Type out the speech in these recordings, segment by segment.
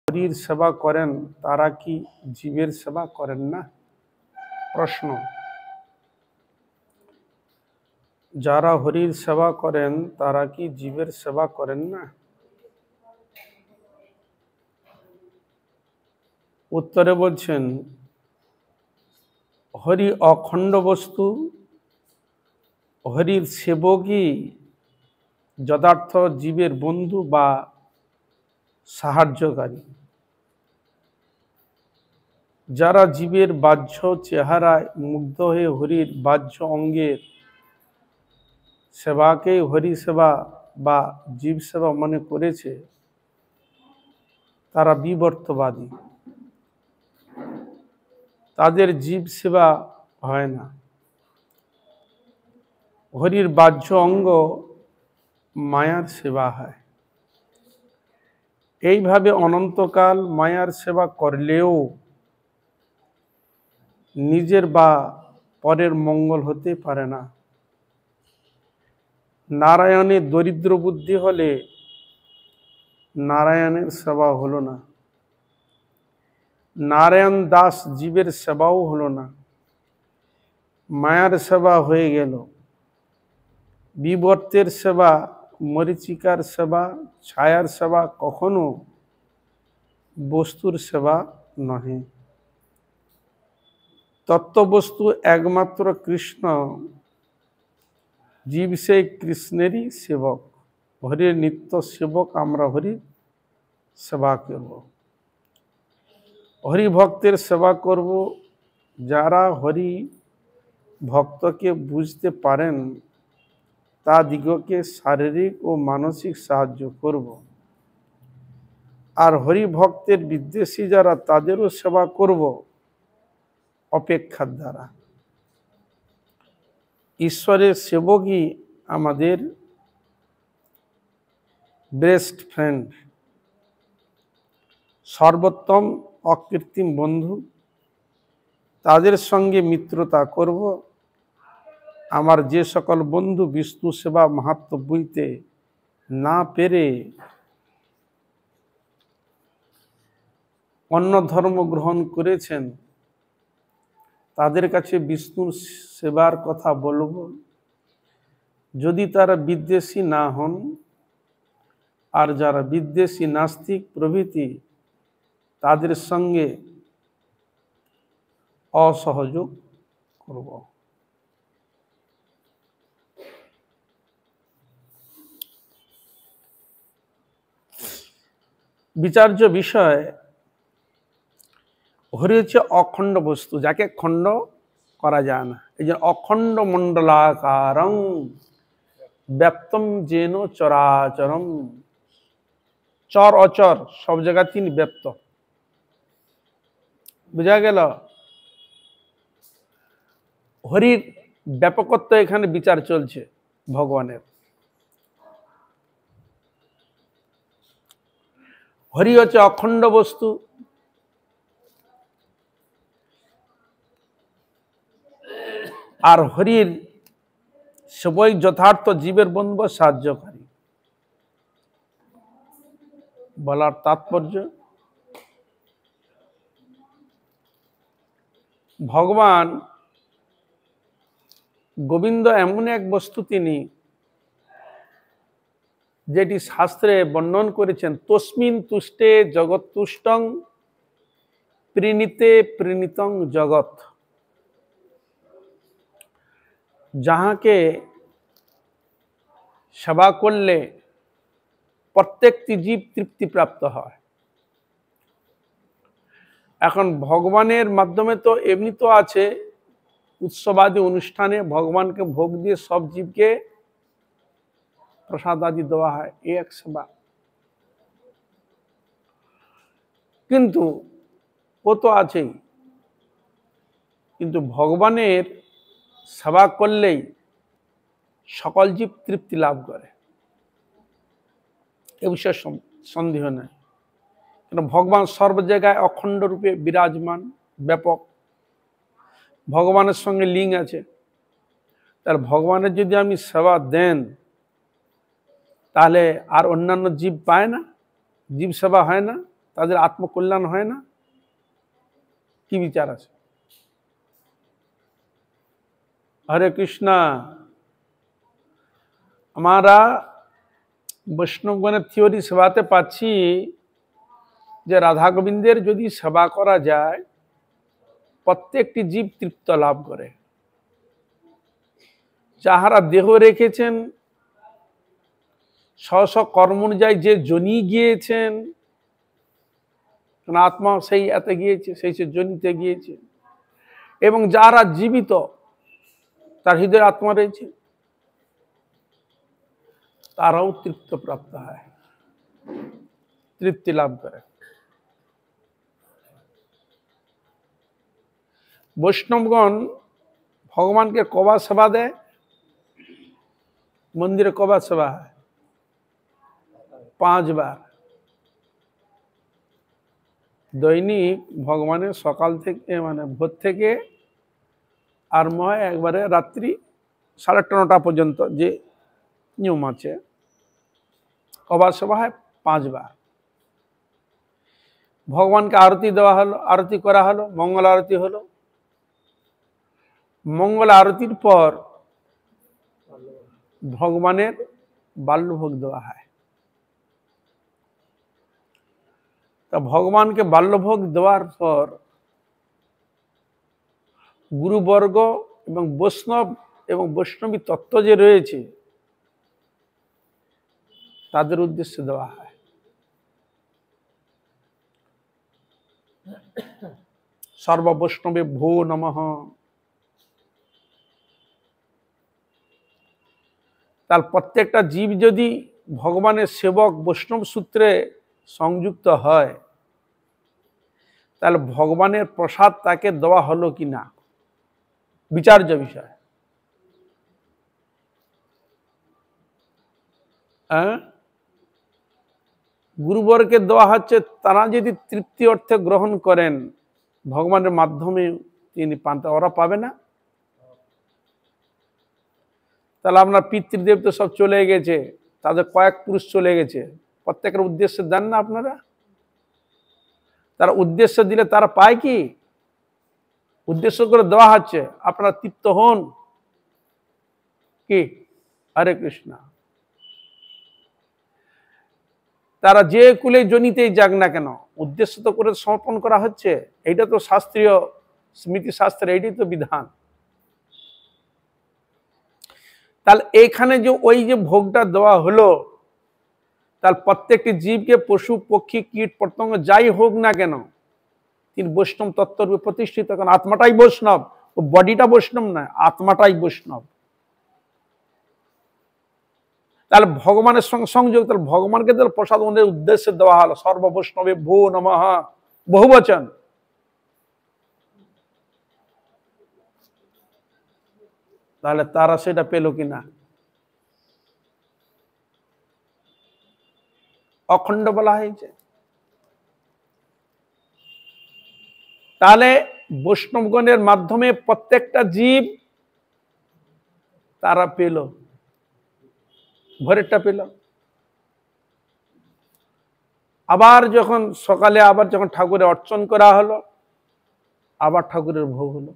হরির সেবা করেন তারা কি জীবের সেবা করেন না? প্রশ্ন, যারা হরির সেবা করেন তারা কি জীবের সেবা করেন না? উত্তরে বলছেন, হরি অখণ্ড বস্তু, হরির সেবকই যথার্থ জীবের বন্ধু বা সাহায্যকারী। যারা জীবের বাহ্য চেহারায় মুগ্ধ হয়ে হরির বাহ্য অঙ্গের সেবাকেই হরি সেবা বা জীব সেবা মনে করেছে, তারা বিবর্তবাদী। তাদের জীব সেবা হয় না। হরির বাহ্য অঙ্গ মায়ার সেবা হয়। এইভাবে অনন্তকাল মায়ার সেবা করলেও নিজের বা পরের মঙ্গল হতে পারে না। নারায়ণের দরিদ্র বুদ্ধি হলে নারায়ণের সেবা হলো না, নারায়ণ দাস জীবের সেবাও হলো না, মায়ার সেবা হয়ে গেল। বিবর্তের সেবা, মরীচিকার সেবা, ছায়ার সেবা কখনো বস্তুর সেবা নহে। তত্ত্ববস্তু একমাত্র কৃষ্ণ, জীব সেই কৃষ্ণেরই সেবক। হরির নিত্য সেবক আমরা হরির সেবা করব। হরি ভক্তের সেবা করব। যারা হরি ভক্তকে বুঝতে পারেন তাদিগকে শারীরিক ও মানসিক সাহায্য করব। আর হরি ভক্তের বিদ্বেষী যারা তাদেরও সেবা করব অপেক্ষার দ্বারা। ঈশ্বরের সেবকই আমাদের বেস্ট ফ্রেন্ড, সর্বোত্তম অকৃত্রিম বন্ধু। তাদের সঙ্গে মিত্রতা করব। আমার যে সকল বন্ধু বিষ্ণু সেবা মাহাত্ম্য বুঝতে না পেরে অন্য ধর্ম গ্রহণ করেছেন, তাদের কাছে বিষ্ণুর সেবার কথা বলব। যদি তারা বিদ্বেষী না হন, আর যারা বিদ্বেষী নাস্তিক প্রভৃতি তাদের সঙ্গে অসহযোগ করব। বিচার্য বিষয়, হরি হচ্ছে অখণ্ড বস্তু, যাকে খণ্ড করা যায় না। এই যে অখণ্ড মণ্ডলাকারং ব্যাপ্তম যেন চরাচরম, চর অচর সব জায়গায় তিনি ব্যপ্ত। বুঝা গেল? হরির ব্যাপকত্ব এখানে বিচার চলছে ভগবানের। হরি হচ্ছে অখণ্ড বস্তু, আর হরির সবই যথার্থ জীবের বন্ধু সাহায্যকারী। বলার তাৎপর্য, ভগবান গোবিন্দ এমন এক বস্তু তিনি, যেটি শাস্ত্রে বর্ণন করেছেন, তস্মিন তুষ্টে জগৎ তুষ্টং প্রীণীতে প্রীণীতং জগৎ। যাহাকে সেবা করলে প্রত্যেকটি জীব তৃপ্তি প্রাপ্ত হয়। এখন ভগবানের মাধ্যমে তো এমনি তো আছে, উৎসবাদী অনুষ্ঠানে ভগবানকে ভোগ দিয়ে সব জীবকে প্রসাদ আদি দেওয়া হয়, এই এক সেবা। কিন্তু ও তো আছেই, কিন্তু ভগবানের সেবা করলেই সকল জীব তৃপ্তি লাভ করে, এ বিষয়ে সন্দেহ নাই। কেন ভগবান সর্ব জায়গায় অখণ্ড রূপে বিরাজমান, ব্যাপক। ভগবানের সঙ্গে লিঙ্ক আছে। তার ভগবানের যদি আমি সেবা দেন, তাহলে আর অন্যান্য জীব পায় না, জীব সেবা হয় না। তাদের আত্মকল্যাণ হয় না? কি বিচার আছে? হরে কৃষ্ণা। আমরা বৈষ্ণবগণের থিওরি সেবাতে পাচ্ছি যে রাধা গোবিন্দের যদি সেবা করা যায় প্রত্যেকটি জীব তৃপ্ত লাভ করে। যাহারা দেহ রেখেছেন স্ব স্ব কর্ম অনুযায়ী যে জনি গিয়েছেন, আত্মা সেই এতে গিয়েছে, সেই সে জনিতে গিয়েছে, এবং যারা জীবিত তার হৃদয়ে আত্মা রয়েছে, তারাও তৃপ্ত প্রাপ্ত হয়, তৃপ্তি লাভ করে। বৈষ্ণবগণ ভগবানকে কবার সেবা দেয়? মন্দিরে কবার সেবা হয়? 5 বার। দৈনিক ভগবানের সকাল থেকে মানে ভোর থেকে আরম্ভ হয় একবারে রাত্রি 9:30 পর্যন্ত যে নিয়ম আছে। কবার সেবা হয়? 5 বার। ভগবানকে আরতি দেওয়া হলো, আরতি করা হলো, মঙ্গল আরতি হলো। মঙ্গল আরতির পর ভগবানের বাল্যভোগ দেওয়া হয়। তা ভগবানকে বাল্যভোগ দেওয়ার পর গুরুবর্গ এবং বৈষ্ণব এবং বৈষ্ণবী তত্ত্ব যে রয়েছে তাদের উদ্দেশ্যে দেওয়া হয়। সর্ব বৈষ্ণবে ভো নমঃ। তার প্রত্যেকটা জীব যদি ভগবানের সেবক বৈষ্ণব সূত্রে সংযুক্ত হয় তাহলে ভগবানের প্রসাদ তাকে দেওয়া হলো কি না বিচার্য বিষয়। গুরুবরকে দেওয়া হচ্ছে, তারা যদি তৃপ্তি অর্থে গ্রহণ করেন ভগবানের মাধ্যমে তিনি পান, ওরা পাবে না? তাহলে আপনার পিতৃদেব তো সব চলে গেছে, তাদের কয়েক পুরুষ চলে গেছে, প্রত্যেকের উদ্দেশ্যে দেন না আপনারা? তারা উদ্দেশ্য দিলে তারা পায় কি? উদ্দেশ্য করে দেওয়া হচ্ছে, আপনারা তৃপ্ত হন কি? হরে কৃষ্ণ। তারা যে কুলে জনিতেই যাক না কেন উদ্দেশ্য তো করে সমর্পণ করা হচ্ছে। এইটা তো শাস্ত্রীয় স্মৃতি শাস্ত্রে এইটাই তো বিধান। তাহলে এইখানে যে ওই যে ভোগটা দেওয়া হলো, তাহলে প্রত্যেকটি জীবকে পশু পক্ষী কীট পতঙ্গ যাই হোক না কেন তিনি বৈষ্ণব তত্ত্বরূপে প্রতিষ্ঠিত। কারণ আত্মাটাই বৈষ্ণব, ও বডিটা বৈষ্ণব নয়, আত্মাটাই বৈষ্ণব। তাহলে ভগবানের সঙ্গে সংযোগ, তাহলে ভগবানকে তাহলে প্রসাদ ওদের উদ্দেশ্যে দেওয়া হলো। সর্ব বৈষ্ণবে ভো নমঃ, বহুবচন। তাহলে তারা সেটা পেল কিনা? অখণ্ড বলা হয়েছে। তাহলে বৈষ্ণবগণের মাধ্যমে প্রত্যেকটা জীব তারা পেল, ভোরেরটা পেল। আবার যখন সকালে আবার যখন ঠাকুরের অর্চন করা হলো, আবার ঠাকুরের ভোগ হলো।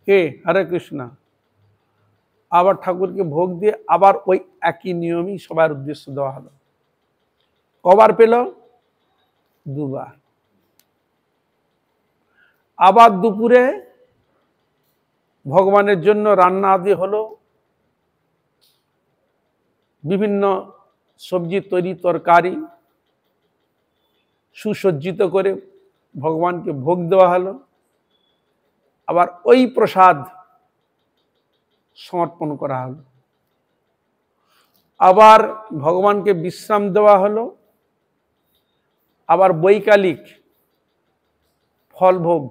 কে? হরে কৃষ্ণ। আবার ঠাকুরকে ভোগ দিয়ে আবার ওই একই নিয়মই সবার উদ্দেশ্য দেওয়া হলো। কবার পেল? 2 বার। আবার দুপুরে ভগবানের জন্য রান্না আদি হলো, বিভিন্ন সবজি তৈরি, তরকারি সুসজ্জিত করে ভগবানকে ভোগ দেওয়া হলো। আবার ওই প্রসাদ সমর্পণ করা হলো। আবার ভগবানকে বিশ্রাম দেওয়া হলো। আবার বৈকালিক ফল ভোগ,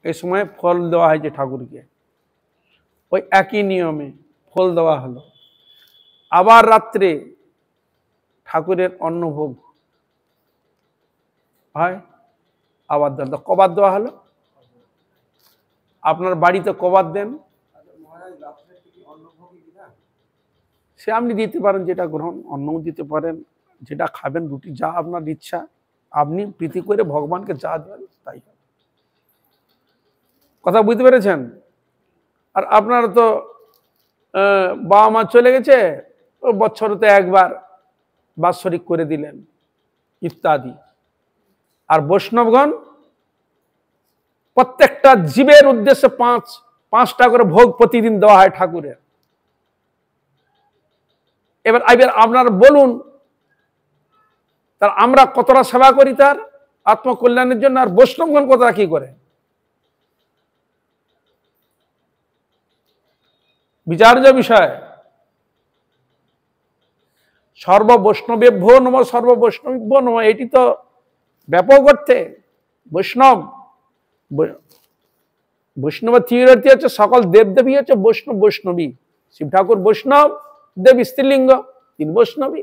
এই সময় ফল দেওয়া হয়েছে ঠাকুরকে, ওই একই নিয়মে ফল দেওয়া হলো। আবার রাত্রে ঠাকুরের অন্নভোগ হয়। আবার দেওয়া, কবার দেওয়া হলো? আপনার বাড়িতে কবার দেন? সে আপনি দিতে পারেন, যেটা গ্রহণ, অন্নও দিতে পারেন, যেটা খাবেন, রুটি, যা আপনার ইচ্ছা, আপনি প্রীতি করে ভগবানকে যা দেবেন তাই হবে। কথা বুঝতে পেরেছেন? আর আপনার তো বাবা মা চলে গেছে, বছরতে একবার বাৎসরিক করে দিলেন ইত্যাদি। আর বৈষ্ণবগণ প্রত্যেকটা জীবের উদ্দেশ্যে পাঁচটা করে ভোগ প্রতিদিন দেওয়া হয় ঠাকুরের। এবার আপনার বলুন, তার আমরা কতটা সেবা করি তার আত্মকল্যাণের জন্য, আর বৈষ্ণবগণ কতটা কি করে? বিচার্য বিষয়। সর্ববৈষ্ণবেভ্যো নমঃ, সর্ববৈষ্ণবেভ্যো নমঃ, এটি তো ব্যাপক অর্থে বৈষ্ণব। বৈষ্ণব থিওরি হচ্ছে সকল দেবদেবী হচ্ছে বৈষ্ণব, বৈষ্ণবী। শিব ঠাকুর বৈষ্ণব, দেব স্ত্রীলিঙ্গ, তিনি বৈষ্ণবী।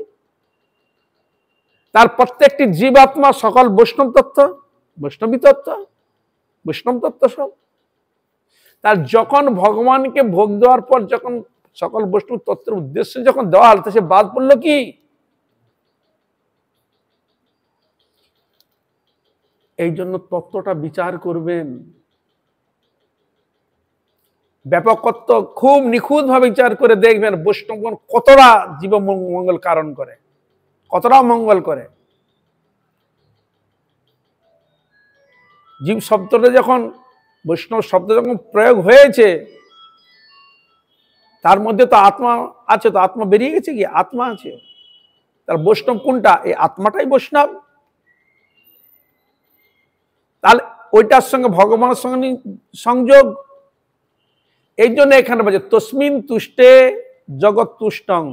তার প্রত্যেকটি জীবাত্মা সকল বৈষ্ণব তত্ত্ব, বৈষ্ণবী তত্ত্ব, বৈষ্ণব তত্ত্ব সব। তার যখন ভগবানকে ভোগ দেওয়ার পর যখন সকল বৈষ্ণব তত্ত্বের উদ্দেশ্যে যখন দেওয়া হল, সে বাদ পড়লো কি? এই জন্য তত্ত্বটা বিচার করবেন, ব্যাপকত্ব খুব নিখুঁত ভাবে বিচার করে দেখবেন বৈষ্ণবগণ কতটা জীব মঙ্গল কারণ করে, কতটা মঙ্গল করে। জীব শব্দটা যখন, বৈষ্ণব শব্দ যখন প্রয়োগ হয়েছে, তার মধ্যে তো আত্মা আছে, তো আত্মা বেরিয়ে গেছে কি? আত্মা আছে। তার বৈষ্ণব কোনটা? এই আত্মাটাই বৈষ্ণব। তাহলে ওইটার সঙ্গে ভগবানের সঙ্গে সংযোগ। এই জন্য এখানে বলছে তস্মিন তুষ্টে জগৎ তুষ্টং,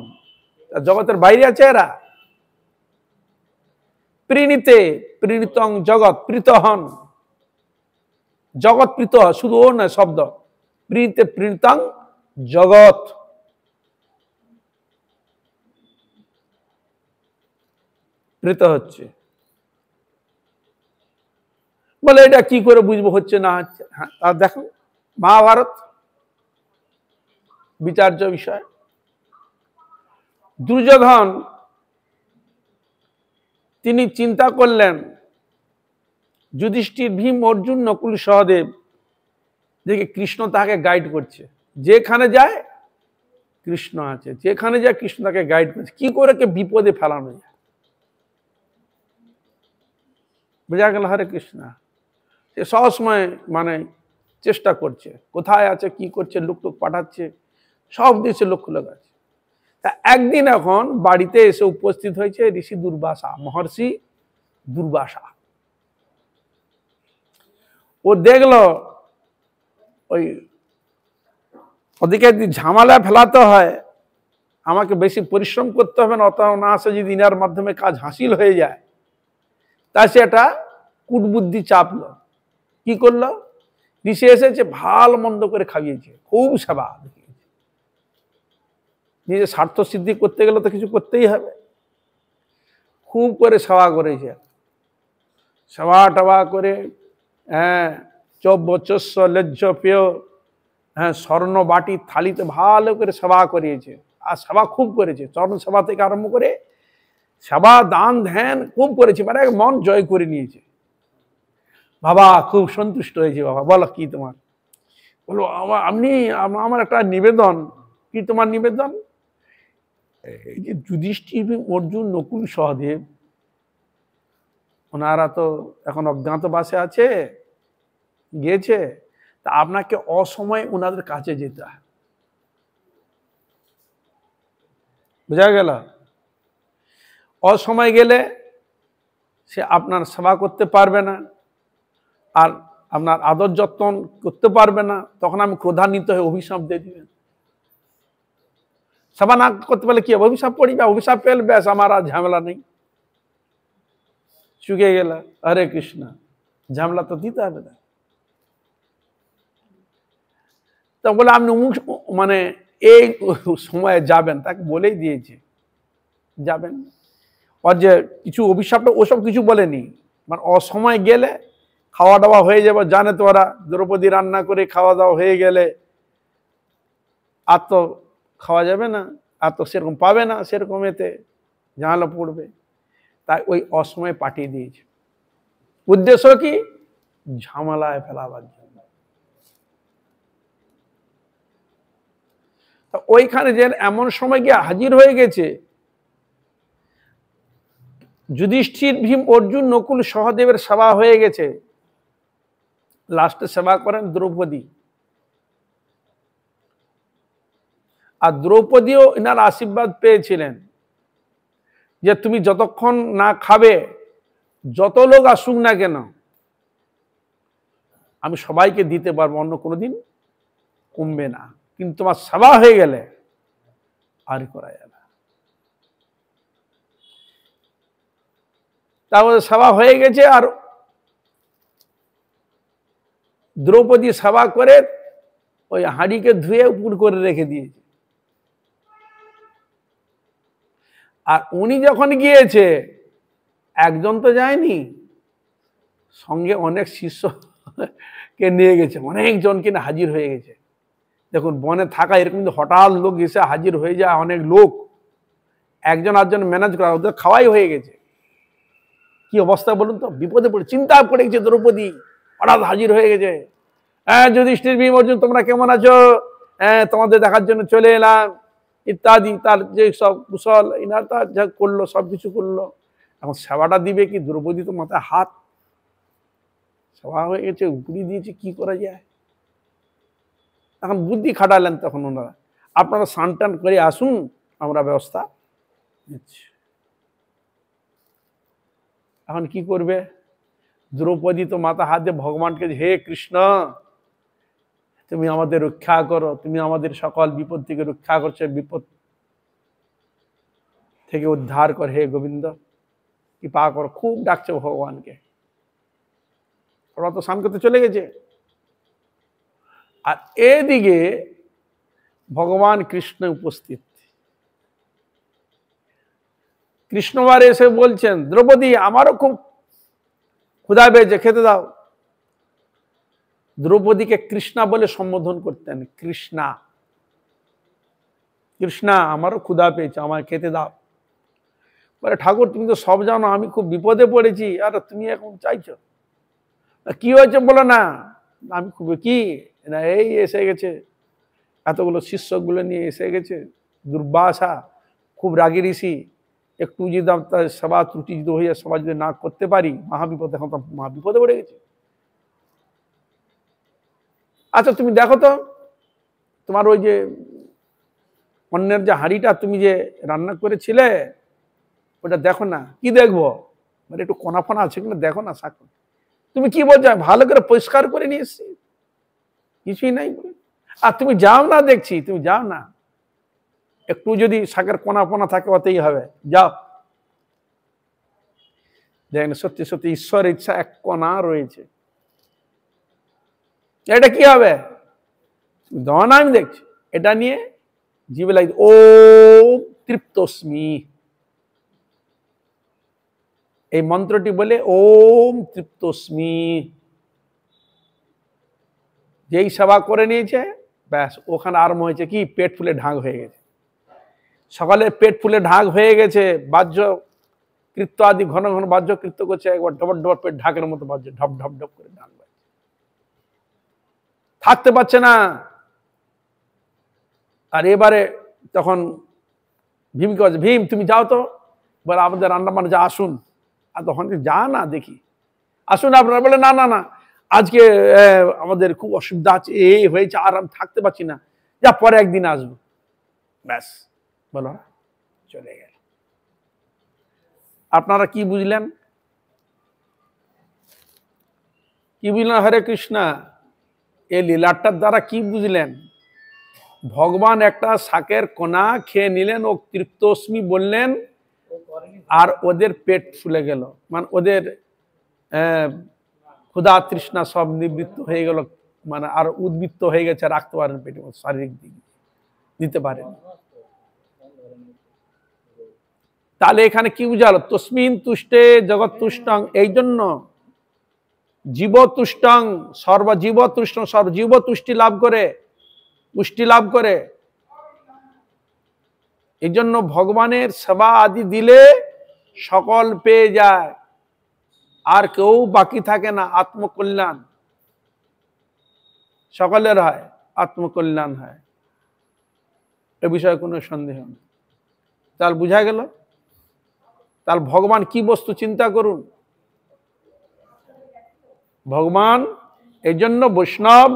জগতের বাইরে আছে এরা। প্রীণিতে প্রীণিতং জগৎ, প্রীত হন, জগৎ প্রীত, শুধু ও নয় শব্দ, প্রীণিতে প্রীণিতং জগৎ। প্রীত হচ্ছে বলে, এটা কি করে বুঝবো হচ্ছে না হচ্ছে? হ্যাঁ, আর দেখো মহাভারত বিচার্য বিষয়। দুর্যোধন তিনি চিন্তা করলেন, যুধিষ্ঠির, ভীম, অর্জুন, নকুল, সহদেব, দেখে কৃষ্ণ তাকে গাইড করছে। যেখানে যায় কৃষ্ণ আছে, যেখানে যায় কৃষ্ণ তাকে গাইড করছে। কি করে কে বিপদে ফেলানো যায়? বোঝা গেল? হরে কৃষ্ণ। সে সবসময় মানে চেষ্টা করছে, কোথায় আছে, কি করছে, লোক পাঠাচ্ছে, সব দেশে লক্ষ্য লাগাচ্ছে। তা একদিন এখন বাড়িতে এসে উপস্থিত হয়েছে ঋষি দুর্বাসা, মহর্ষি দুর্বাসা। ও দেখলো ওই ওদিকে ঝামেলা ফেলাতে হয়, আমাকে বেশি পরিশ্রম করতে হবে না, অত না আসে যদি ইনার মাধ্যমে কাজ হাসিল হয়ে যায়। তাই সে একটা কুটবুদ্ধি চাপলো। কি করলো? ঋষি এসেছে, ভাল মন্দ করে খাইয়েছে, খুব সেবা দেখিয়েছে। নিজের স্বার্থ সিদ্ধি করতে গেলে তো কিছু করতেই হবে। খুব করে সেবা করেছে, সেবা টেবা করে, হ্যাঁ, চব্যচস্য লজ্জ পেয়, হ্যাঁ, স্বর্ণ বাটি থালিতে ভালো করে সেবা করিয়েছে। আর সেবা খুব করেছে, চরণ সেবা থেকে আরম্ভ করে সেবা, দান, ধ্যান খুব করেছে, মানে মন জয় করে নিয়েছে। বাবা খুব সন্তুষ্ট হয়েছে। বাবা বলো কি তোমার? বলো আমার একটা নিবেদন। কি তোমার নিবেদন? এই যে যুধিষ্ঠির, অর্জুন, নকুল, সহদেব, ওনারা তো এখন অজ্ঞাতবাসে আছে, গিয়েছে, তা আপনাকে অসময়ে ওনাদের কাছে যেতে হয়। বোঝা গেল? অসময় গেলে সে আপনার সেবা করতে পারবে না, আর আপনার আদর যত্ন করতে পারবে না। তখন আমি ক্রোধান্বিত হয়ে অভিশাপ দিয়ে দিবেন। সেবা না করতে পারলে কি হবে? অভিশাপ পড়িবে, অভিশাপ পেলে ব্যাস আমার আর ঝামেলা নেই, চুকে গেল। হরে কৃষ্ণ। ঝামেলা তো দিতে হবে না। তা বলে আপনি মানে এই সময়ে যাবেন, তাকে বলেই দিয়েছে যাবেন। আর যে কিছু অভিশাপটা ওসব কিছু বলেনি, মানে অসময় গেলে খাওয়া দাওয়া হয়ে যাবে। জানে তো ওরা, দ্রৌপদী রান্না করে খাওয়া দাওয়া হয়ে গেলে আর তো খাওয়া যাবে না, আর তো সেরকম পাবে না, সেরকম এতে ঝামেলা পড়বে, তাই ওই অসময়ে পাঠিয়ে দিয়েছে। উদ্দেশ্য কি? ঝামেলায় ফেলাবার জন্য। ওইখানে যে এমন সময় গিয়ে হাজির হয়ে গেছে, যুধিষ্ঠির, ভীম, অর্জুন, নকুল, সহদেবের সেবা হয়ে গেছে, লাস্টে সেবা করেন দ্রৌপদী। আর দ্রৌপদীও এনার আশীর্বাদ পেয়েছিলেন যে তুমি যতক্ষণ না খাবে, যত লোক আসুক না কেন, আমি সবাইকে দিতে পারবো, অন্য কোনোদিন কমবে না, কিন্তু তোমার সেবা হয়ে গেলে আর করা যাবে না। তারপরে সেবা হয়ে গেছে, আর দ্রৌপদী সেবা করে ওই হাঁড়িকে ধুয়ে উপর করে রেখে দিয়েছে। আর উনি যখন গিয়েছে, একজন তো যায়নি, সঙ্গে অনেক শিষ্যকে নিয়ে গেছে, অনেকজন কিনা হাজির হয়ে গেছে। দেখুন, বনে থাকা এরকম হঠাৎ লোক এসে হাজির হয়ে যায়, অনেক লোক, একজন আটজন ম্যানেজ করা, ওদের খাওয়াই হয়ে গেছে। কি অবস্থা বলুন তো, বিপদে পড়ে, চিন্তা পড়ে গেছে দ্রৌপদী, হঠাৎ হাজির হয়ে গেছে। হ্যাঁ, যুধিষ্ঠির, ভীম, অর্জুন, তোমরা কেমন আছো? হ্যাঁ, তোমাদের দেখার জন্য চলে এলাম, ইত্যাদি। তার যে সব কুশল ইনার তার যা করলো, সবকিছু করলো। এখন সেবাটা দিবে কি? দ্রৌপদী তো মাথায় হাত, সেবা হয়ে গেছে, উপরি দিয়েছে, কি করা যায়? এখন বুদ্ধি খাটালেন তখন ওনারা, আপনারা স্নান টান করে আসুন, আমরা ব্যবস্থা দিচ্ছি। এখন কি করবে? দ্রৌপদী তো মাথা হাত দিয়ে ভগবানকে, হে কৃষ্ণ, তুমি আমাদের রক্ষা করো, তুমি আমাদের সকল বিপদ থেকে রক্ষা করছো, বিপদ থেকে উদ্ধার কর, হে গোবিন্দ কৃপা করো, খুব ডাকছে ভগবানকে। ওরা তো স্নান করতে চলে গেছে, আর এদিকে ভগবান কৃষ্ণ উপস্থিত। কৃষ্ণবার এসে বলছেন, দ্রৌপদী, আমারও খুব ক্ষুধা পেয়েছে, খেতে দাও। দ্রৌপদীকে কৃষ্ণা বলে সম্বোধন করতেন, কৃষ্ণা, কৃষ্ণা, আমারও ক্ষুধা পেয়েছে, আমায় খেতে দাও। বলে, ঠাকুর তুমি তো সব জানো, আমি খুব বিপদে পড়েছি, আর তুমি এখন চাইছো? কি হয়েছে বলো না। আমি খুব, কি না, এই এসে গেছে, এতগুলো শিষ্যগুলো নিয়ে এসে গেছে, দুর্বাসা, খুব রাগী ঋষি, একটু যদি সেবা ত্রুটি যদি হয়ে যায়, সবাই যদি না করতে পারি, মহাবিপদ, এখন তো মহাবিপদে পড়ে গেছে। আচ্ছা তুমি দেখো তো, তোমার ওই যে অন্যের যে হাঁড়িটা তুমি যে রান্না করেছিলে, ওটা দেখো না। কি দেখবো? মানে একটু কোনা ফোনা আছে কিনা দেখো না। শাক, তুমি কি বলছো? ভালো করে পরিষ্কার করে নিয়ে এসছি, কিছুই নাই। আর তুমি যাও না, দেখছি তুমি যাও না, একটু যদি শাকের কোনা ফোনা থাকে, ওতেই হবে, যাও। দেখেন, সত্যি সত্যি ঈশ্বরের ইচ্ছা এক কোনা রয়েছে, এটা কি হবে? দন আমি দেখছি, এটা নিয়ে জিভে লাগছে, ও তৃপ্তস্মি, এই মন্ত্রটি বলে, ওম তৃপ্তস্মি। যেই সেবা করে নিয়েছে, ব্যাস, ওখানে আরম্ভ হয়েছে কি? পেট ফুলে ঢাক হয়ে গেছে। সকালে পেট ফুলে ঢাক হয়ে গেছে, বাহ্য কৃত্য আদি ঘন ঘন বাহ্য কৃত্য করছে, একবার ডবর ডবর পেট ঢাকের মতো বাজছে, ঢপ ঢপ ঢপ করে ঢাক বাজছে, থাকতে পারছে না। আর এবারে তখন ভীমকে বলছে, ভীম তুমি যাও তো, বলে আমাদের রান্না মানে যা, আসুন। আর তখন যা না, দেখি আসুন আপনারা। বলে, না না না, আজকে আমাদের খুব অসুবিধা আছে, এই হয়েছে, আর আমি থাকতে পারছি না, যা পরে একদিন আসবো। ব্যাস, বলো, চলে গেল। আপনারা কি বুঝলেন? কি বুঝলেন? হরে কৃষ্ণ, এই লীলাটার দ্বারা কি বুঝলেন? ভগবান একটা শাকের কোনা খেয়ে নিলেন, ও তৃপ্তস্মি বললেন, আর ওদের পেট ফুলে গেল, মানে ওদের ক্ষুধা তৃষ্ণা সব নিবৃত্ত হয়ে গেল, মানে আর উদ্বৃত্ত হয়ে গেছে, রাখতে পারেন পেটে, শারীরিক দিকে দিতে পারেন। তাহলে এখানে কি বুঝালো? তস্মিন তুষ্টে জগৎ তুষ্টং, এই জন্য জীব তুষ্টং, সর্বজীব তুষ্ট, সর্বজীব তুষ্টি লাভ করে, পুষ্টি লাভ করে। এই জন্য ভগবানের সেবা আদি দিলে সকল পেয়ে যায়, আর কেউ বাকি থাকে না, আত্মকল্যাণ সকলের হয়, আত্মকল্যাণ হয়, এ বিষয়ে কোনো সন্দেহ নেই। তাহলে বুঝা গেল, তাহলে ভগবান কি বস্তু চিন্তা করুন। ভগবান এই জন্য বৈষ্ণব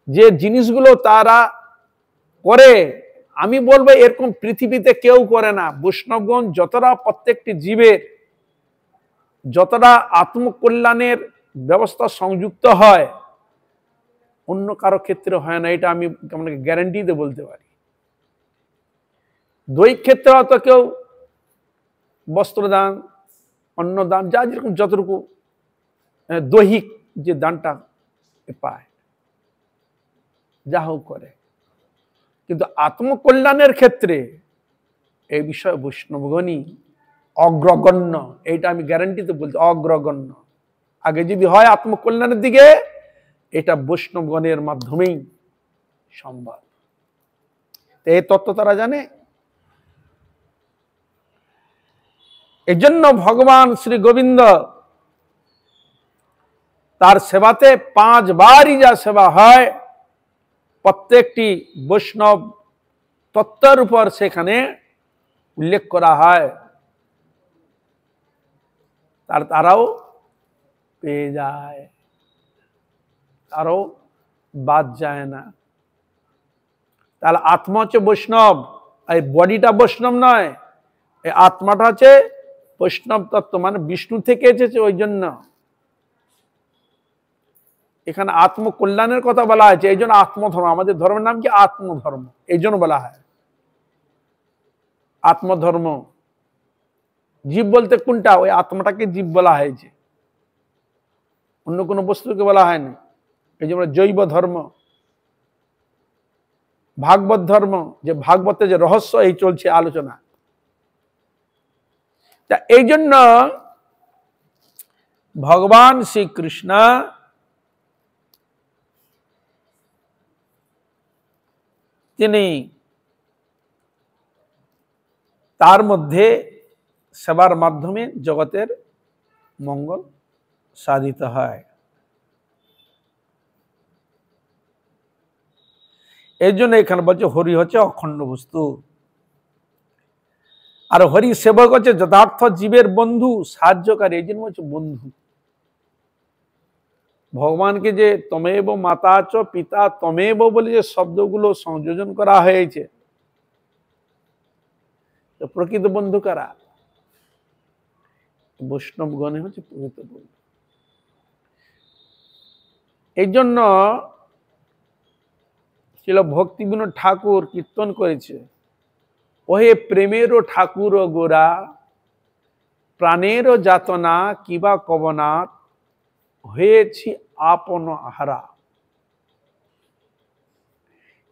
যে জিনিসগুলো তারা করে, আমি বলবো এরকম পৃথিবীতে কেউ করে না। বৈষ্ণবগণ যতটা প্রত্যেকটি জীবের যতটা আত্মকল্যাণের ব্যবস্থা সংযুক্ত হয়, অন্য কারো ক্ষেত্রে হয় না, এটা আমি আপনাকে গ্যারান্টি দিয়ে বলতে পারি। দৈহিক ক্ষেত্রে হয়তো কেউ বস্ত্রদান, অন্নদান, যা যেরকম যতটুকু দৈহিক যে দানটা পায়, যা হোক করে, কিন্তু আত্মকল্যাণের ক্ষেত্রে এই বিষয়ে বৈষ্ণবগণই অগ্রগণ্য, এইটা আমি গ্যারান্টিতে বলছি, অগ্রগণ্য। আগে যদি হয় আত্মকল্যাণের দিকে, এটা বৈষ্ণবগণের মাধ্যমেই সম্ভব। এই তত্ত্ব তারা জানে। এই জন্য ভগবান শ্রী গোবিন্দ তার সেবাতে 5 বারই যা সেবা হয়, প্রত্যেকটি বৈষ্ণব তত্ত্বের উপর সেখানে উল্লেখ করা হয়, তারাও পেয়ে যায়, তারাও বাদ যায় না। তাহলে আত্মা হচ্ছে বৈষ্ণব, এই বডিটা বৈষ্ণব নয়, এই আত্মাটা হচ্ছে বৈষ্ণব তত্ত্ব, মানে বিষ্ণু থেকে এসেছে। ওই জন্য এখানে আত্মকল্যাণের কথা বলা হয়েছে, এই জন্য আত্মধর্ম, আমাদের ধর্মের নাম কি আত্মধর্ম, এই জন্য বলা হয় আত্মধর্ম। জীব বলতে কোনটা? ওই আত্মাটাকে জীব বলা হয়েছে, অন্য কোনো বস্তুকে বলা হয়নি। এই জন্য জৈব ধর্ম, ভাগবত ধর্ম, যে ভাগবতে যে রহস্য এই চলছে আলোচনা। তা এই জন্য ভগবান শ্রীকৃষ্ণ তিনি তার মধ্যে সেবার মাধ্যমে জগতের মঙ্গল সাধিত হয়। এই জন্য এখানে বলছে হরি হচ্ছে অখণ্ড বস্তু, আর হরি সেবক হচ্ছে যথার্থ জীবের বন্ধু, সাহায্যকারী। এই জন্য হচ্ছে বন্ধু। ভগবানকে যে তমেব মাতা চ পিতা তমেব বলে যে শব্দগুলো সংযোজন করা হয়েছে, প্রকৃত বন্ধু কারা? বৈষ্ণবগণে হচ্ছে প্রকৃত বন্ধু। এই জন্য ছিল ভক্তিবিনোদ ঠাকুর কীর্তন করেছে, ওহে প্রেমেরও ঠাকুর গোরা, প্রাণেরও যাতনা কিবা কবনাথ, হয়েছি আপন হারা।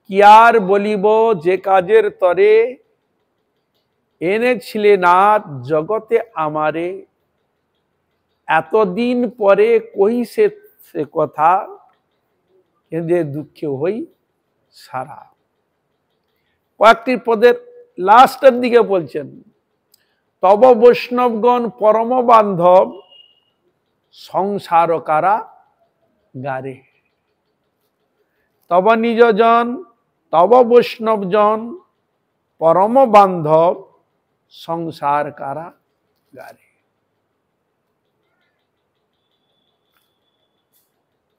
কি আর বলিব যে কাজের তরে, এনেছিলে নাথ জগতে আমারে, এতদিন পরে কহিছে সে কথা, যে দুঃখে হই সারা। কয়েকটি পদের লাস্টের দিকে বলছেন, তব বৈষ্ণবগণ পরম বান্ধব, সংসার কারা গারে। তব নিজজন তব বৈষ্ণবজন, পরম বান্ধব, সংসার কারা গারে।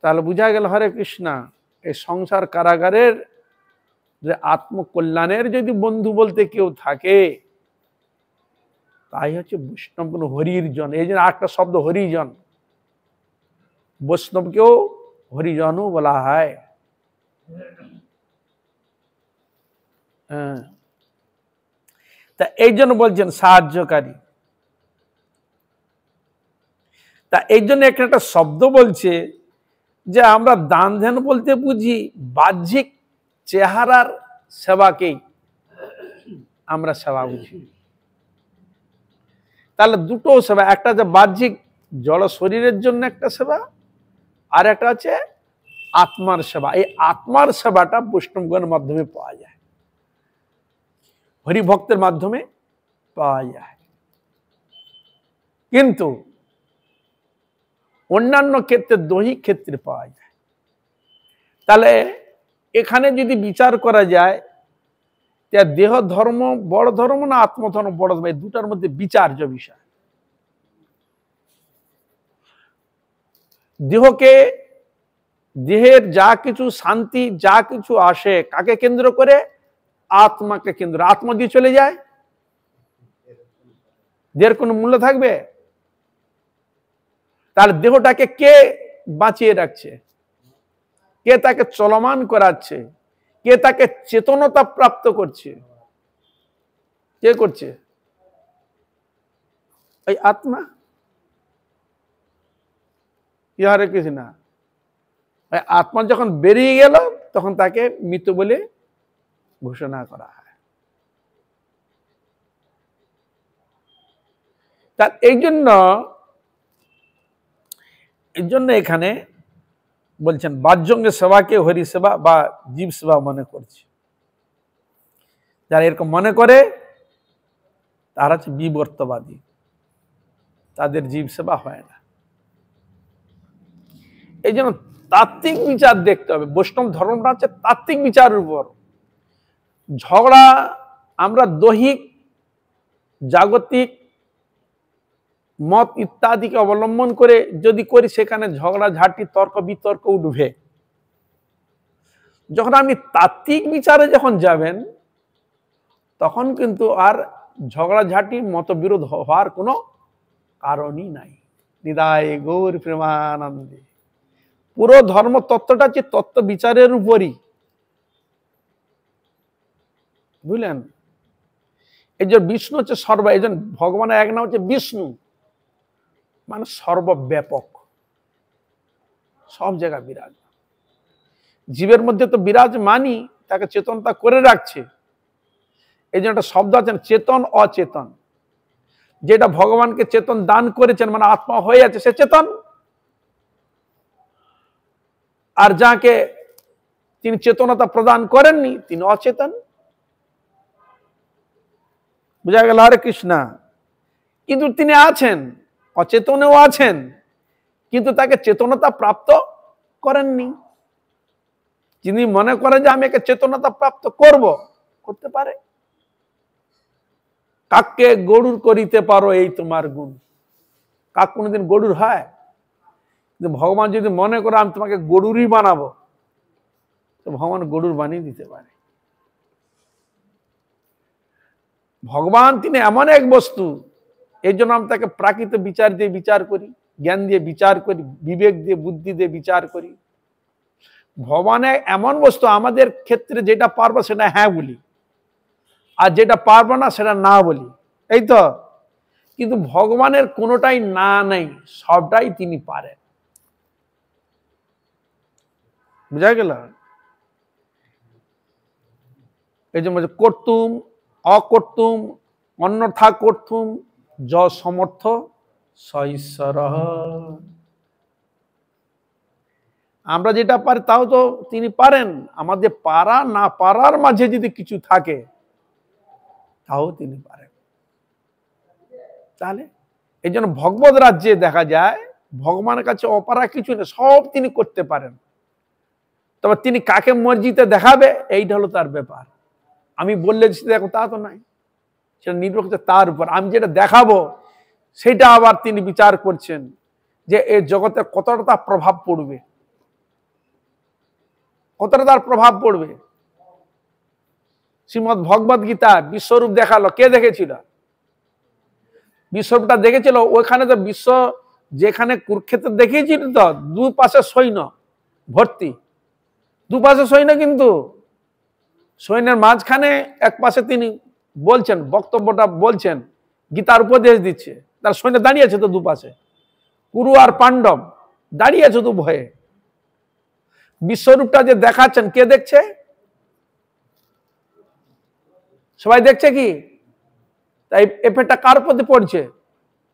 তাহলে বুঝা গেল হরে কৃষ্ণ, এই সংসার কারাগারের যে আত্মকল্যাণের যদি বন্ধু বলতে কেউ থাকে, তাই হচ্ছে বৈষ্ণব হরির জন। এই জন্য একটা শব্দ হরিজন, বৈষ্ণবকেও হরিজনও বলা হয়। তা এই জন্য বলছেন সাহায্যকারী। তা এই জন্য একটা শব্দ বলছে যে আমরা দান ধ্যান বলতে বুঝি বাহ্যিক চেহারার সেবাকেই আমরা সেবা বুঝি। তাহলে দুটো সেবা, একটা যে বাহ্যিক জড় শরীরের জন্য একটা সেবা, আর একটা আছে আত্মার সেবা। এই আত্মার সেবাটা বৈষ্ণবগণের মাধ্যমে পাওয়া যায়। হরিভক্তের মাধ্যমে পাওয়া যায়। কিন্তু অন্যান্য ক্ষেত্রে দৈহিক ক্ষেত্রে পাওয়া যায়। তাহলে এখানে যদি বিচার করা যায়, দেহ ধর্ম বড় ধর্ম না আত্মধর্ম বড় ধর্ম, এই দুটার মধ্যে বিচার্য বিষয়। দেহকে, দেহের যা কিছু শান্তি যা কিছু আসে কাকে কেন্দ্র করে? আত্মাকে কেন্দ্র। আত্মা দিয়ে চলে যায়, দেহের কোনো মূল্য থাকবে? তার দেহটাকে কে বাঁচিয়ে রাখছে? কে তাকে চলমান করাচ্ছে? কে তাকে চেতনতা প্রাপ্ত করছে? কে করছে? এই আত্মা। হরে কৃষ্ণ। আত্মা যখন বেরিয়ে গেল তখন তাকে মৃত বলে ঘোষণা করা হয়। তার এই জন্য এখানে বলছেন বাহ্যঙ্গে সেবাকে হরি সেবা বা জীব সেবা মনে করছে। যারা এরকম মনে করে তারা হচ্ছে বিবর্তবাদী, তাদের জীব সেবা হয় না। এই জন্য তাত্ত্বিক বিচার দেখতে হবে। বৈষ্ণব ধর্মটা হচ্ছে তাত্ত্বিক বিচারের উপর। ঝগড়া আমরা দৈহিক জাগতিক মত ইত্যাদিকে অবলম্বন করে যদি করি, সেখানে ঝগড়া ঝাঁটি তর্ক বিতর্ক উঠবে। যখন আপনি তাত্ত্বিক বিচারে যখন যাবেন তখন কিন্তু আর ঝগড়াঝাঁটি মতবিরোধ হওয়ার কোনো কারণই নাই। নিদায় গৌর প্রেমানন্দে। পুরো ধর্ম তত্ত্বটা হচ্ছে তত্ত্ব বিচারের উপরই, বুঝলেন? এই যে বিষ্ণু হচ্ছে এই জন্য ভগবানের এক নাম হচ্ছে বিষ্ণু, মানে সর্বব্যাপক, সব জায়গায় বিরাজ। জীবের মধ্যে তো বিরাজমানই, তাকে চেতনতা করে রাখছে। এই জন্য একটা শব্দ আছে চেতন অচেতন। যেটা ভগবানকে চেতন দান করেছেন, মানে আত্মা হয়ে আছে, সে চেতন। আর যাকে তিনি চেতনতা প্রদান করেননি তিনি অচেতন। বুঝা গেল? হরে কৃষ্ণ। কিন্তু তিনি আছেন, অচেতনেও আছেন, কিন্তু তাকে চেতনতা প্রাপ্ত করেননি। যিনি মনে করেন যে আমি একে চেতনতা প্রাপ্ত করব, করতে পারে। কাককে গরুর করিতে পারো এই তোমার গুণ। কাক কোনোদিন গরুর হয়? কিন্তু ভগবান যদি মনে করে আমি তোমাকে গরুরই বানাবো, তো ভগবান গরুর বানিয়ে দিতে পারে। ভগবান তিনি এমন এক বস্তু, এই জন্য আমি তাকে প্রাকৃত বিচার দিয়ে বিচার করি, জ্ঞান দিয়ে বিচার করি, বিবেক দিয়ে বুদ্ধি দিয়ে বিচার করি। ভগবানে এমন বস্তু, আমাদের ক্ষেত্রে যেটা পারবো সেটা হ্যাঁ বলি, আর যেটা পারবো না সেটা না বলি, এই তো। কিন্তু ভগবানের কোনোটাই না নেই, সবটাই তিনি পারেন। বুঝা গেল? এই জন্য কর্তুম অকর্তুম অন্যথা কর্তুম য সমর্থ স ঈশ্বর। আমরা যেটা পারি তাও তো তিনি পারেন। আমাদের পারা না পারার মাঝে যদি কিছু থাকে তাও তিনি পারেন। তাহলে এই জন্য ভগবত রাজ্যে দেখা যায় ভগবানের কাছে অপারা কিছু নেই, সব তিনি করতে পারেন। তবে তিনি কাকে মর্জিতে দেখাবে এইটা হলো তার ব্যাপার। আমি বললে দেখো তা তো নাই, সেটা নির্ভর করছে তার উপর। আমি যেটা দেখাবো সেটা আবার তিনি বিচার করছেন যে এই জগতে কতটা তার প্রভাব পড়বে, কতটা তার প্রভাব পড়বে। শ্রীমদ ভগবত গীতা বিশ্বরূপ দেখালো, কে দেখেছিল? বিশ্বরূপটা দেখেছিল। ওইখানে তো বিশ্ব যেখানে কুরুক্ষেত্র দেখিয়েছিল, তো দুপাশে সৈন্য ভর্তি, দুপাশে সৈন্য, কিন্তু সৈন্যের মাঝখানে এক পাশে তিনি বলছেন, বক্তব্যটা বলছেন, গীতার উপদেশ দিচ্ছে। তার সৈন্য দাঁড়িয়ে আছে তো দুপাশে, কুরু আর পাণ্ডব দাঁড়িয়ে আছে তো ভয়ে। বিশ্বরূপটা যে দেখাচ্ছেন, কে দেখছে? সবাই দেখছে কি? তাই এফেক্টটা কার প্রতি পড়ছে?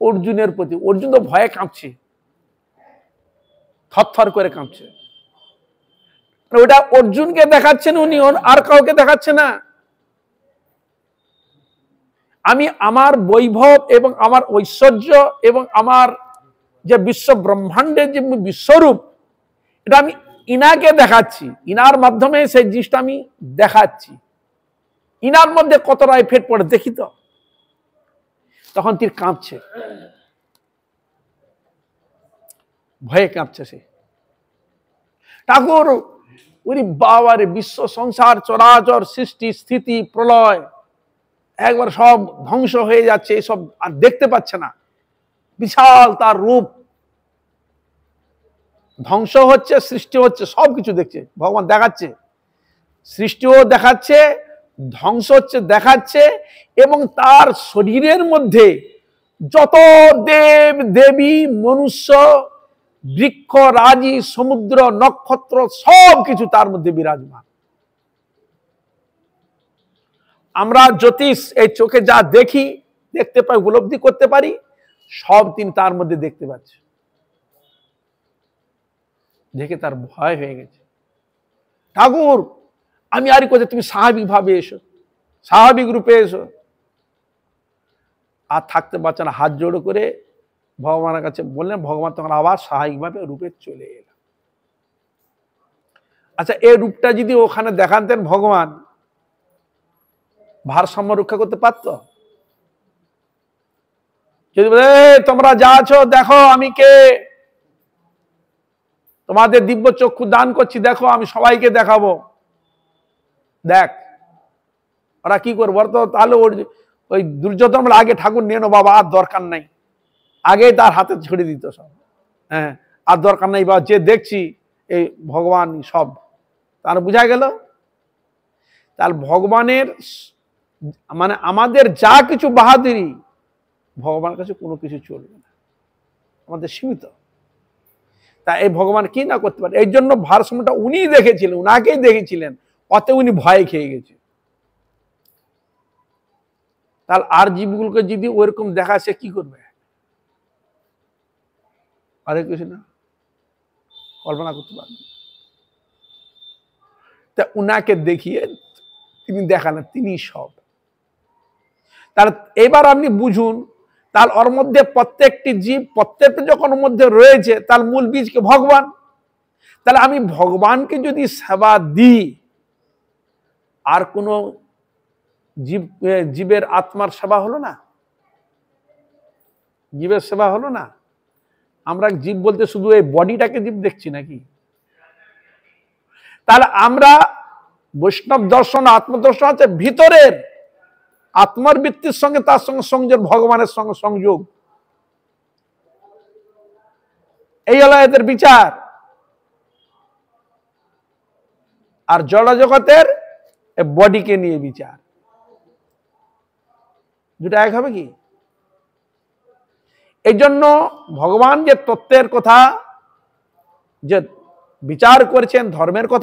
অর্জুনের প্রতি। অর্জুন তো ভয়ে কাঁপছে, থরথর করে কাঁপছে। ওটা অর্জুনকে দেখাচ্ছেন উনি, আর কাউকে দেখাচ্ছে না। আমি আমার বৈভব এবং আমার ঐশ্বর্য এবং আমার যে বিশ্ব ব্রহ্মাণ্ডের যে বিশ্বরূপ, এটা আমি ইনাকে দেখাচ্ছি, ইনার মাধ্যমে সেই জিনিসটা আমি দেখাচ্ছি। ইনার মধ্যে কতটা এফেক্ট পড়ে দেখি তো। তখন তীর কাঁপছে, ভয়ে কাঁপছে সে। ঠাকুর ওরে বাবারে, বিশ্ব সংসার চরাচর সৃষ্টি স্থিতি প্রলয় একবার সব ধ্বংস হয়ে যাচ্ছে, এসব আর দেখতে পাচ্ছে না। বিশাল তার রূপ, ধ্বংস হচ্ছে, সৃষ্টি হচ্ছে, সবকিছু দেখছে ভগবান, দেখাচ্ছে। সৃষ্টিও দেখাচ্ছে, ধ্বংস হচ্ছে দেখাচ্ছে, এবং তার শরীরের মধ্যে যত দেব দেবী মনুষ্য বৃক্ষ রাজি সমুদ্র নক্ষত্র সবকিছু তার মধ্যে বিরাজমান। আমরা জ্যোতিষ এই চোখে যা দেখি, দেখতে পাই, উপলব্ধি করতে পারি, সব তিনি তার মধ্যে দেখতে পাচ্ছে। দেখে তার ভয় হয়ে গেছে। ঠাকুর আমি আর কোথায়, তুমি স্বাভাবিক ভাবে এসো, স্বাভাবিক রূপে এসো। আর থাকতে পারছে না, হাত জোড়ো করে ভগবানের কাছে বললেন। ভগবান তখন আবার স্বাভাবিকভাবে রূপে চলে এলেন। আচ্ছা, এই রূপটা যদি ওখানে দেখাতেন ভগবান, ভারসাম্য রক্ষা করতে পারত? যদি বলে তোমরা যা আছো দেখো আমি কে, তোমাদের দিব্য চক্ষু দান করছি, দেখো আমি সবাইকে দেখাবো, দেখ। ওরা কি করবো? তাহলে ওই দুর্যোধন বলে আগে ঠাকুর নিয়ে নো বাবা, আর দরকার নাই, আগেই তার হাতে ছড়ে দিত সব। হ্যাঁ, আর দরকার নাই বা, যে দেখছি এই ভগবান সব। তার বোঝা গেল তার ভগবানের মানে আমাদের যা কিছু বাহাদুরি, ভগবানের কাছে কোনো কিছু চলবে না, আমাদের সীমিত। তা এই ভগবান কি না করতে পারে? এই জন্য ভারসাম্যটা উনি দেখেছিলেন, উনাকেই দেখেছিলেন, অতে উনি ভয় খেয়ে গেছে। তাহলে আর জীবগুলোকে যদি ওইরকম দেখা, সে কি করবে? আরে কিছু না, কল্পনা করতে পারবেন। তা উনাকে দেখিয়ে তিনি দেখালেন তিনি সব। তাহলে এবার আপনি বুঝুন, তাহলে ওর মধ্যে প্রত্যেকটি জীব, প্রত্যেকটা যখন ওর মধ্যে রয়েছে, তার মূল বীজকে ভগবান। তাহলে আমি ভগবানকে যদি সেবা দিই, আর কোন জীবের আত্মার সেবা হলো না, জীবের সেবা হলো না। আমরা জীব বলতে শুধু এই বডিটাকে জীব দেখছি নাকি? তাহলে আমরা বৈষ্ণব দর্শন, আত্মদর্শন আছে ভিতরের আত্মার বৃত্তির সঙ্গে, তার সঙ্গে সংযোগ, ভগবানের সঙ্গে সংযোগ। এই হলো এদের বিচার। আর জড় জগতের বডিকে নিয়ে বিচার, দুটা এক হবে কি? এই জন্য ভগবান যে তত্ত্বের কথা যে বিচার করেছেন, ধর্মের কথা